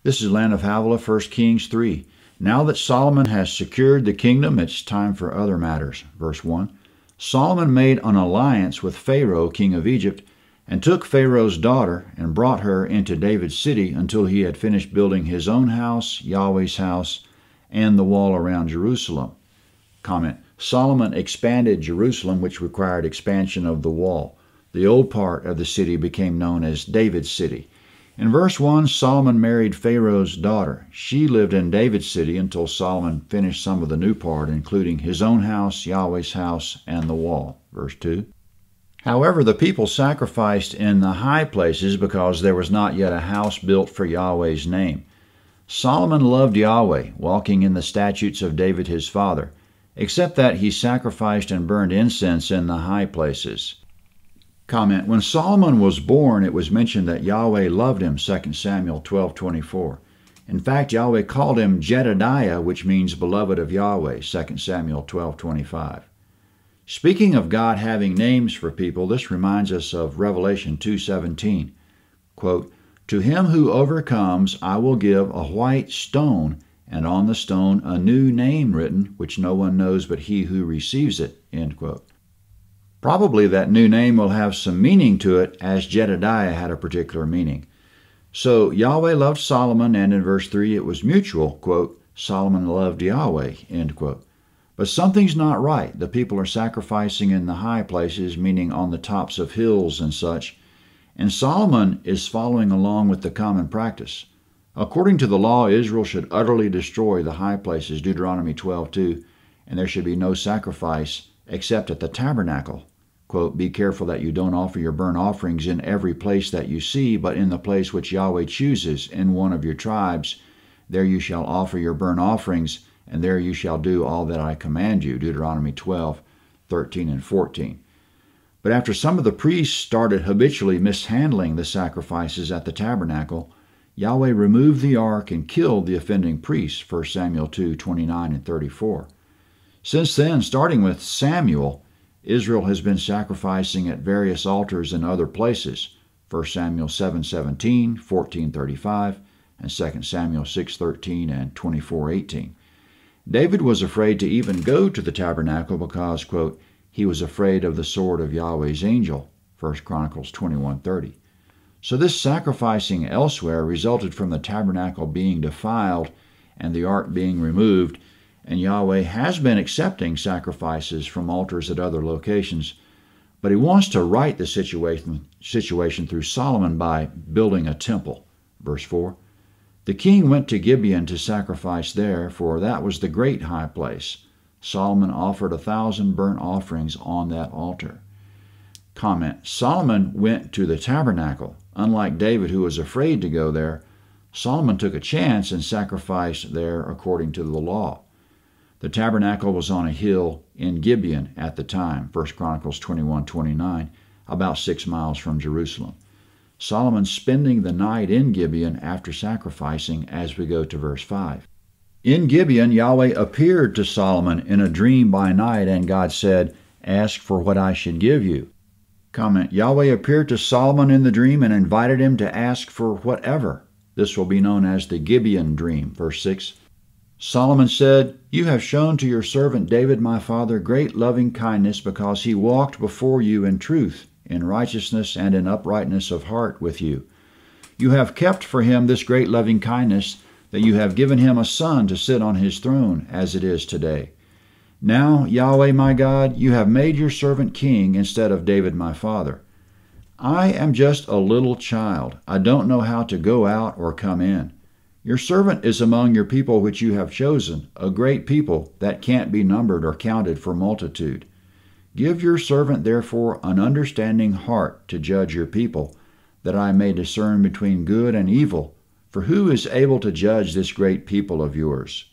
This is Land of Havilah, 1 Kings 3. Now that Solomon has secured the kingdom, it's time for other matters. Verse 1. Solomon made an alliance with Pharaoh, king of Egypt, and took Pharaoh's daughter and brought her into David's city until he had finished building his own house, Yahweh's house, and the wall around Jerusalem. Comment. Solomon expanded Jerusalem, which required expansion of the wall. The old part of the city became known as David's city. In verse 1, Solomon married Pharaoh's daughter. She lived in David's city until Solomon finished some of the new part, including his own house, Yahweh's house, and the wall. Verse 2. However, the people sacrificed in the high places because there was not yet a house built for Yahweh's name. Solomon loved Yahweh, walking in the statutes of David his father, except that he sacrificed and burned incense in the high places. Comment. When Solomon was born, it was mentioned that Yahweh loved him, 2 Samuel 12:24. In fact, Yahweh called him Jedediah, which means beloved of Yahweh, 2 Samuel 12:25. Speaking of God having names for people, this reminds us of Revelation 2:17. Quote, "To him who overcomes I will give a white stone, and on the stone a new name written, which no one knows but he who receives it." End quote. Probably that new name will have some meaning to it, as Jedediah had a particular meaning. So Yahweh loved Solomon, and in verse 3 it was mutual, quote, Solomon loved Yahweh, end quote. But something's not right. The people are sacrificing in the high places, meaning on the tops of hills and such, and Solomon is following along with the common practice. According to the law, Israel should utterly destroy the high places, Deuteronomy 12:2, and there should be no sacrifice except at the tabernacle. Quote, "Be careful that you don't offer your burnt offerings in every place that you see, but in the place which Yahweh chooses in one of your tribes. There you shall offer your burnt offerings, and there you shall do all that I command you." Deuteronomy 12:13 and 14. But after some of the priests started habitually mishandling the sacrifices at the tabernacle, Yahweh removed the ark and killed the offending priests, 1 Samuel 2:29 and 34. Since then, starting with Samuel, Israel has been sacrificing at various altars in other places, 1 Samuel 7:17, 14:35, and 2 Samuel 6:13 and 24:18. David was afraid to even go to the tabernacle because, quote, he was afraid of the sword of Yahweh's angel, 1 Chronicles 21:30. So this sacrificing elsewhere resulted from the tabernacle being defiled and the ark being removed, and Yahweh has been accepting sacrifices from altars at other locations, but he wants to right the situation through Solomon by building a temple. Verse 4, "The king went to Gibeon to sacrifice there, for that was the great high place. Solomon offered 1,000 burnt offerings on that altar." Comment. Solomon went to the tabernacle. Unlike David, who was afraid to go there, Solomon took a chance and sacrificed there according to the law. The tabernacle was on a hill in Gibeon at the time, 1 Chronicles 21:29, about 6 miles from Jerusalem. Solomon spending the night in Gibeon after sacrificing, as we go to verse 5. In Gibeon, Yahweh appeared to Solomon in a dream by night, and God said, "Ask for what I should give you." Comment. Yahweh appeared to Solomon in the dream and invited him to ask for whatever. This will be known as the Gibeon dream. Verse 6. Solomon said, "You have shown to your servant David my father great loving kindness because he walked before you in truth, in righteousness, and in uprightness of heart with you. You have kept for him this great loving kindness, that you have given him a son to sit on his throne, as it is today. Now, Yahweh my God, you have made your servant king instead of David my father. I am just a little child. I don't know how to go out or come in. Your servant is among your people which you have chosen, a great people that can't be numbered or counted for multitude. Give your servant, therefore, an understanding heart to judge your people, that I may discern between good and evil. For who is able to judge this great people of yours?"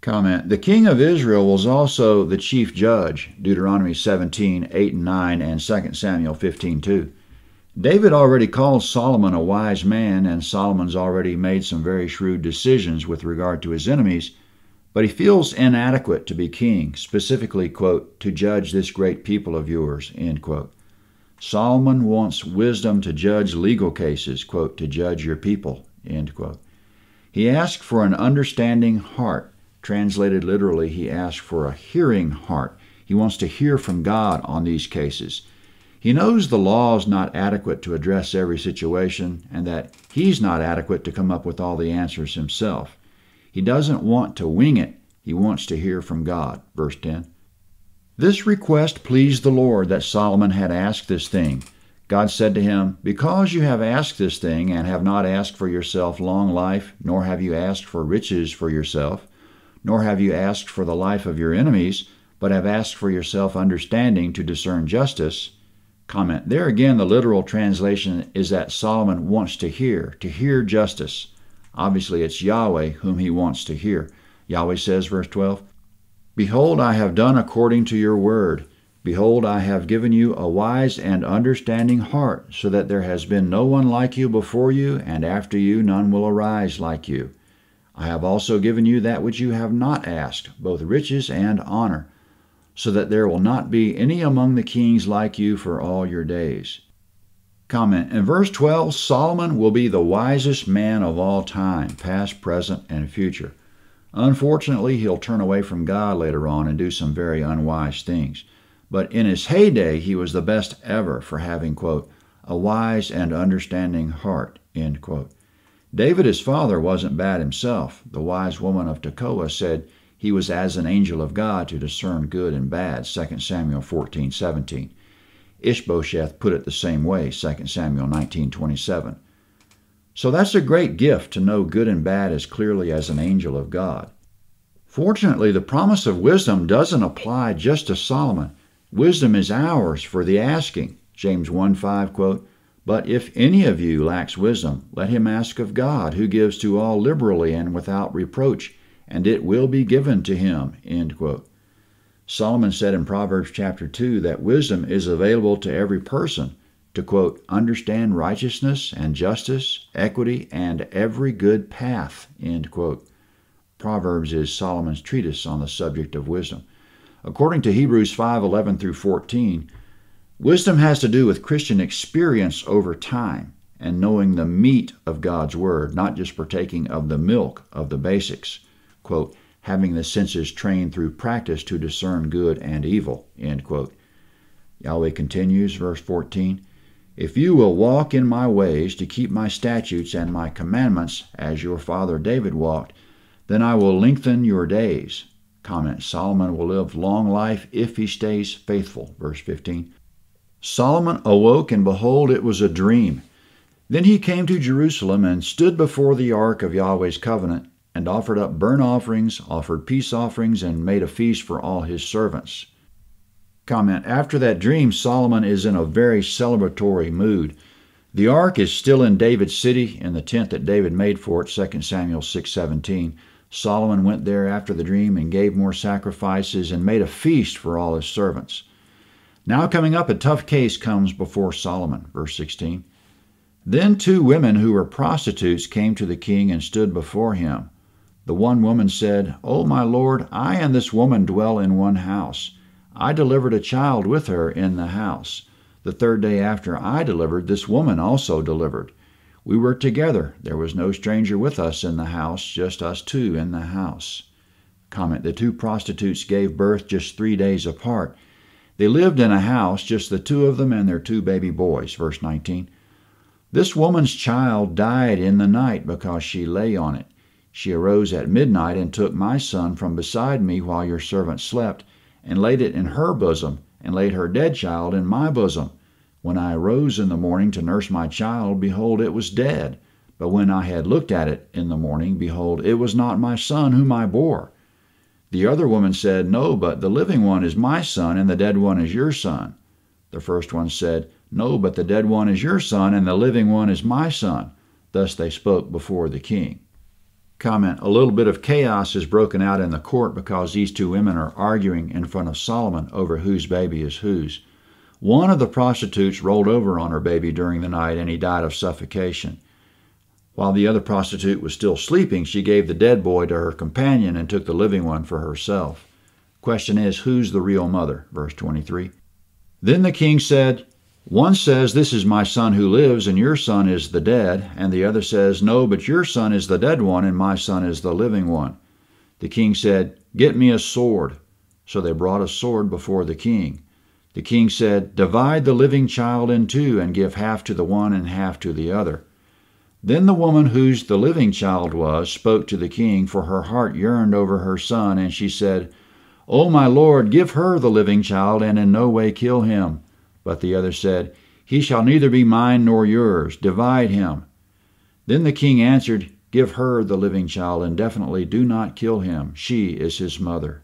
Comment. The king of Israel was also the chief judge, Deuteronomy 17:8 and 9, and 2 Samuel 15:2. David already called Solomon a wise man, and Solomon's already made some very shrewd decisions with regard to his enemies, but he feels inadequate to be king, specifically, quote, "to judge this great people of yours," end quote. Solomon wants wisdom to judge legal cases, quote, "to judge your people," end quote. He asked for an understanding heart. Translated literally, he asked for a hearing heart. He wants to hear from God on these cases. He knows the law is not adequate to address every situation and that he's not adequate to come up with all the answers himself. He doesn't want to wing it. He wants to hear from God. Verse 10. This request pleased the Lord, that Solomon had asked this thing. God said to him, Because you have asked this thing, and have not asked for yourself long life, nor have you asked for riches for yourself, nor have you asked for the life of your enemies, but have asked for yourself understanding to discern justice. Comment. There again, the literal translation is that Solomon wants to hear justice. Obviously, it's Yahweh whom he wants to hear. Yahweh says, verse 12, Behold, I have done according to your word. Behold, I have given you a wise and understanding heart, so that there has been no one like you before you, and after you none will arise like you. I have also given you that which you have not asked, both riches and honor, so that there will not be any among the kings like you for all your days. Comment. In verse 12, Solomon will be the wisest man of all time, past, present, and future. Unfortunately, he'll turn away from God later on and do some very unwise things. But in his heyday, he was the best ever for having, quote, a wise and understanding heart, end quote. David, his father, wasn't bad himself. The wise woman of Tekoa said he was as an angel of God to discern good and bad, 2 Samuel 14:17. Ishbosheth put it the same way, 2 Samuel 19:27. So that's a great gift to know good and bad as clearly as an angel of God. Fortunately, the promise of wisdom doesn't apply just to Solomon. Wisdom is ours for the asking. James 1:5, quote, But if any of you lacks wisdom, let him ask of God, who gives to all liberally and without reproach, and it will be given to him, end quote. Solomon said in Proverbs chapter 2 that wisdom is available to every person to, quote, understand righteousness and justice, equity, and every good path, end quote. Proverbs is Solomon's treatise on the subject of wisdom. According to Hebrews 5:11 through 14, wisdom has to do with Christian experience over time and knowing the meat of God's Word, not just partaking of the milk of the basics, quote, having the senses trained through practice to discern good and evil, end quote. Yahweh continues, verse 14, If you will walk in my ways to keep my statutes and my commandments as your father David walked, then I will lengthen your days. Comment, Solomon will live long life if he stays faithful, verse 15. Solomon awoke, and behold, it was a dream. Then he came to Jerusalem and stood before the ark of Yahweh's covenant, and offered up burnt offerings, offered peace offerings, and made a feast for all his servants. Comment, after that dream, Solomon is in a very celebratory mood. The ark is still in David's city, in the tent that David made for it, 2 Samuel 6:17. Solomon went there after the dream and gave more sacrifices and made a feast for all his servants. Now coming up, a tough case comes before Solomon, verse 16. Then 2 women who were prostitutes came to the king and stood before him. The one woman said, O my lord, I and this woman dwell in one house. I delivered a child with her in the house. The 3rd day after I delivered, this woman also delivered. We were together. There was no stranger with us in the house, just us 2 in the house. Comment, the 2 prostitutes gave birth just 3 days apart. They lived in a house, just the 2 of them and their 2 baby boys, verse 19. This woman's child died in the night because she lay on it. She arose at midnight and took my son from beside me while your servant slept, and laid it in her bosom, and laid her dead child in my bosom. When I arose in the morning to nurse my child, behold, it was dead. But when I had looked at it in the morning, behold, it was not my son whom I bore. The other woman said, No, but the living one is my son, and the dead one is your son. The first one said, No, but the dead one is your son, and the living one is my son. Thus they spoke before the king. Comment, a little bit of chaos is broken out in the court because these 2 women are arguing in front of Solomon over whose baby is whose. One of the prostitutes rolled over on her baby during the night, and he died of suffocation. While the other prostitute was still sleeping, she gave the dead boy to her companion and took the living one for herself. Question is, who's the real mother? Verse 23. Then the king said, One says, "This is my son who lives, and your son is the dead." And the other says, "No, but your son is the dead one, and my son is the living one." The king said, "Get me a sword." So they brought a sword before the king. The king said, "Divide the living child in two, and give half to the one and half to the other." Then the woman whose the living child was spoke to the king, for her heart yearned over her son, and she said, "O my lord, give her the living child, and in no way kill him." But the other said, "He shall neither be mine nor yours. Divide him." Then the king answered, "Give her the living child, and definitely do not kill him. She is his mother."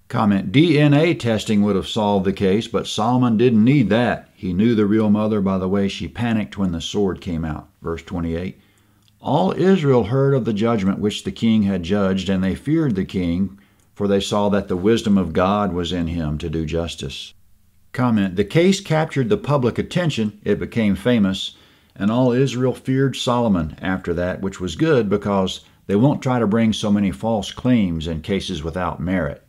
Comment: DNA testing would have solved the case, but Solomon didn't need that. He knew the real mother by the way she panicked when the sword came out. Verse 28. All Israel heard of the judgment which the king had judged, and they feared the king, for they saw that the wisdom of God was in him to do justice. Comment: the case captured the public attention, it became famous, and all Israel feared Solomon after that, which was good because they won't try to bring so many false claims in cases without merit.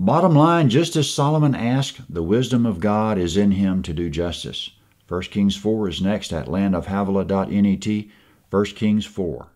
Bottom line, just as Solomon asked, the wisdom of God is in him to do justice. 1 Kings 4 is next at landofhavilah.net, 1 Kings 4.